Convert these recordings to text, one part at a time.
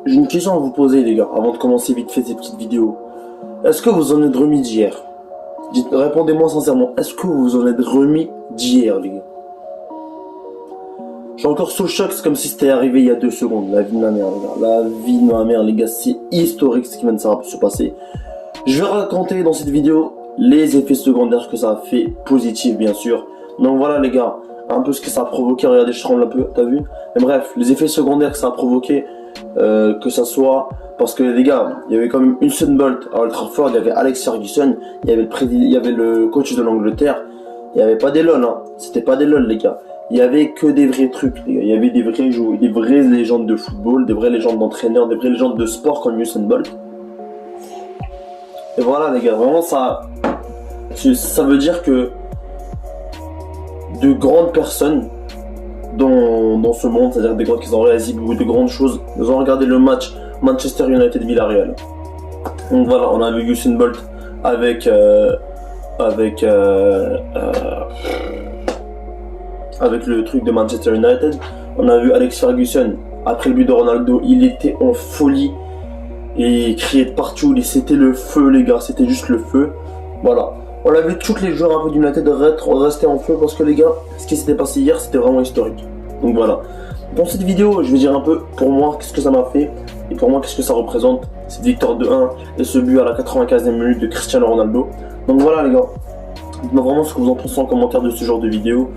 J'ai une question à vous poser, les gars, avant de commencer vite fait ces petites vidéos. Est-ce que vous en êtes remis d'hier? Répondez-moi sincèrement, est-ce que vous en êtes remis d'hier, les gars? Je suis encore sous choc, c'est comme si c'était arrivé il y a 2 secondes. La vie de ma mère, les gars. La vie de ma mère, les gars, c'est historique ce qui vient de se passer. Je vais raconter dans cette vidéo les effets secondaires que ça a fait, positifs bien sûr. Donc voilà, les gars, un peu ce que ça a provoqué. Regardez, je tremble un peu, t'as vu? Mais bref, les effets secondaires que ça a provoqué, que ça soit... Parce que les gars, il y avait quand même Usain Bolt à Old Trafford, il y avait Alex Ferguson, il y avait le coach de l'Angleterre. Il n'y avait pas des lol, hein. C'était pas des lol, les gars. Il y avait que des vrais trucs, les gars. Il y avait des vrais joueurs, des vraies légendes de football, des vraies légendes d'entraîneurs, des vraies légendes de sport comme Usain Bolt. Et voilà, les gars, vraiment ça veut dire que de grandes personnes dans ce monde, c'est-à-dire des grands qui ont réalisé de grandes choses, nous ont regardé le match Manchester United-Villarreal. Donc voilà, on a vu Usain Bolt avec le truc de Manchester United. On a vu Alex Ferguson après le but de Ronaldo, il était en folie et il criait de partout, c'était le feu, les gars, c'était juste le feu. Voilà, on a vu tous les joueurs un peu d'United rester en feu parce que les gars, ce qui s'était passé hier, c'était vraiment historique. Donc voilà, dans cette vidéo, je vais dire un peu pour moi qu'est-ce que ça m'a fait et pour moi qu'est-ce que ça représente cette victoire de 1 et ce but à la 95e minute de Cristiano Ronaldo. Donc voilà, les gars, dites-moi vraiment ce que vous en pensez en commentaire de ce genre de vidéo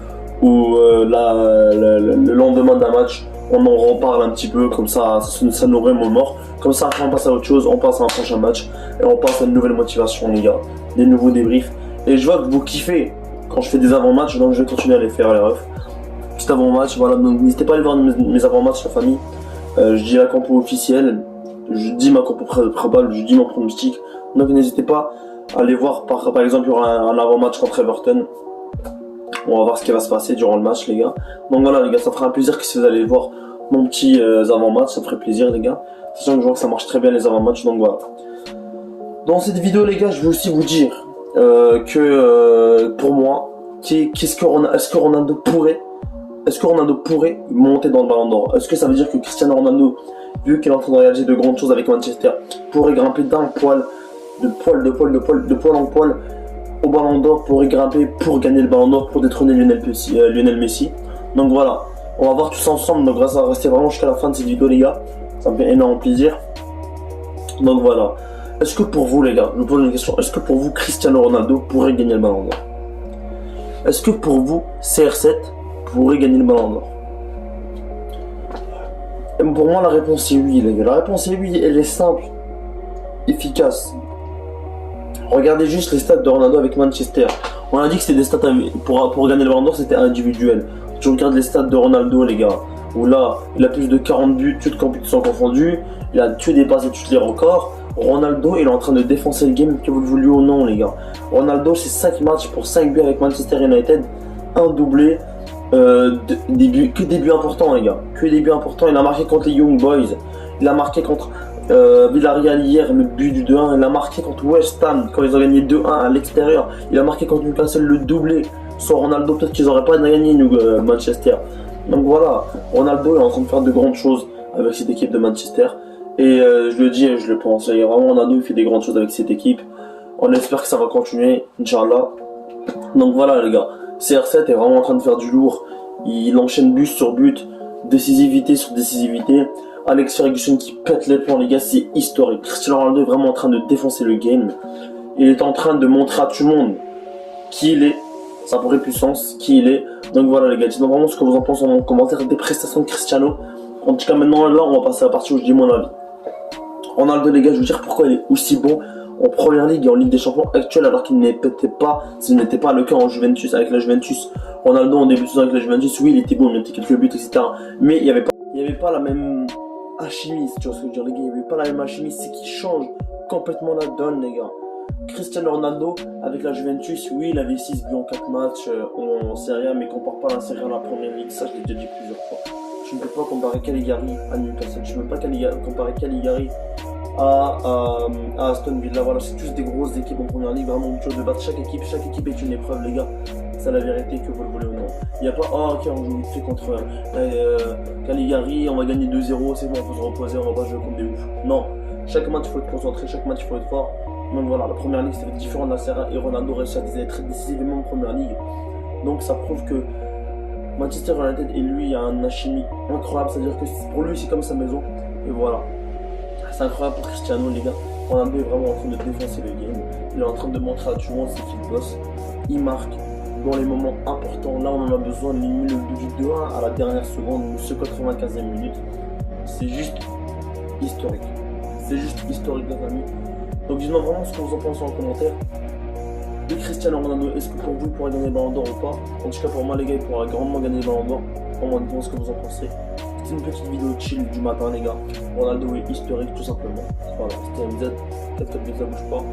où le lendemain d'un match, on en reparle un petit peu, comme ça nous remémore. Comme ça, après on passe à autre chose, on passe à un prochain match et on passe à une nouvelle motivation, les gars, des nouveaux débriefs. Et je vois que vous kiffez quand je fais des avant-matchs, donc je vais continuer à les faire, les refs. Petit avant-match, voilà, donc n'hésitez pas à aller voir mes avant-matchs, la famille. Je dis la compo officielle, je dis ma compo probable, je dis mon pronostic. Donc n'hésitez pas à aller voir, par exemple, il y aura un avant-match contre Everton. On va voir ce qui va se passer durant le match, les gars. Donc voilà, les gars, ça fera un plaisir que si vous allez voir mon petit avant-match, ça ferait plaisir, les gars. Sachant que je vois que ça marche très bien les avant-matchs, donc voilà. Dans cette vidéo, les gars, je vais aussi vous dire que pour moi, est-ce que Ronaldo pourrait monter dans le Ballon d'Or? Est-ce que ça veut dire que Cristiano Ronaldo, vu qu'il est en train de réaliser de grandes choses avec Manchester, pourrait grimper d'un poil, de poil en poil au Ballon d'Or, pourrait grimper pour gagner le Ballon d'Or, pour détrôner Lionel Messi? Donc voilà, on va voir tout ça ensemble. Donc grâce à rester vraiment jusqu'à la fin de cette vidéo, les gars, ça me fait énormément plaisir. Donc voilà, est-ce que pour vous, les gars, je vous pose une question, est-ce que pour vous Cristiano Ronaldo pourrait gagner le Ballon d'Or? Est-ce que pour vous CR7 pourrait gagner le Ballon d'Or? Et pour moi, la réponse est oui, les gars. La réponse est oui, elle est simple, efficace. Regardez juste les stats de Ronaldo avec Manchester. On a dit que c'était des stats pour gagner le Ballon d'Or, c'était individuel. Je regarde les stats de Ronaldo, les gars, où là, il a plus de 40 buts, toutes compétitions confondues. Il a tué dépassé tous les records. Ronaldo, il est en train de défoncer le game, que vous le vouliez ou non, les gars. Ronaldo, c'est 5 matchs pour 5 buts avec Manchester United, un doublé. Que des buts importants, les gars. Que des buts importants. Il a marqué contre les Young Boys. Il a marqué contre Villarreal hier, le but du 2-1. Il a marqué contre West Ham quand ils ont gagné 2-1 à l'extérieur. Il a marqué contre Newcastle le doublé. Sans Ronaldo, peut-être qu'ils n'auraient pas gagné Manchester. Donc voilà, Ronaldo est en train de faire de grandes choses avec cette équipe de Manchester. Et je le dis et je le pense. Et vraiment, Ronaldo il fait des grandes choses avec cette équipe. On espère que ça va continuer, Inch'Allah. Donc voilà, les gars. CR7 est vraiment en train de faire du lourd. Il enchaîne but sur but, décisivité sur décisivité. Alex Ferguson qui pète les plombs, les gars, c'est historique. Cristiano Ronaldo est vraiment en train de défoncer le game. Il est en train de montrer à tout le monde qui il est, sa vraie puissance, qui il est. Donc voilà, les gars, dites-moi vraiment ce que vous en pensez en commentaire des prestations de Cristiano. En tout cas, maintenant, là, on va passer à la partie où je dis mon avis. Ronaldo, les gars, je veux dire pourquoi il est aussi bon en première ligue et en Ligue des Champions actuelle, alors qu'il n'était pas le cas en Juventus, avec la Juventus. Ronaldo en début de saison avec la Juventus, oui, il était bon, il mettait quelques buts, etc. Mais il n'y avait pas la même alchimie, si tu vois ce que je veux dire, les gars. Il n'y avait pas la même alchimie, c'est qui change complètement la donne, les gars. Cristiano Ronaldo avec la Juventus, oui, il avait 6 buts en 4 matchs en Serie A, mais compare pas la Serie A à la première ligue, ça je l'ai déjà dit plusieurs fois. Je ne peux pas comparer Caligari à Newcastle, je ne peux pas comparer Caligari à Aston Villa. Voilà, c'est tous des grosses équipes en première ligue, vraiment une chose de battre chaque équipe est une épreuve, les gars. c'est la vérité, que vous le voulez ou non. Il n'y a pas, oh ok, on joue vite fait contre Caligari, on va gagner 2-0, c'est bon, on peut se reposer, on va pas jouer comme des oufs. Non, chaque match il faut être concentré, chaque match il faut être fort. Donc voilà, la première ligue c'était différent de la Serie A et Ronaldo réussit à être décisivement en première ligue. Donc ça prouve que Manchester United et lui, il y a un alchimie incroyable, c'est-à-dire que pour lui c'est comme sa maison. Et voilà, c'est incroyable pour Cristiano les gars. Ronaldo est vraiment en train de défoncer le game. Il est en train de montrer à tout le monde ce qu'il bosse. Il marque dans les moments importants. Là, on en a besoin. Il met le but du 2-1 à la dernière seconde, ce 95e minute. C'est juste historique. C'est juste historique, les amis. Donc, dites-moi vraiment ce que vous en pensez en commentaire. De Cristiano Ronaldo, est-ce que pour vous, il pourra gagner le Ballon d'Or ou pas? En tout cas, pour moi, les gars, il pourra grandement gagner le Ballon d'Or. Comment dites-moi ce que vous en pensez. C'est une petite vidéo chill du matin, les gars. Ronaldo est historique, tout simplement. Voilà, c'était MZ. Peut-être que ça bouge pas.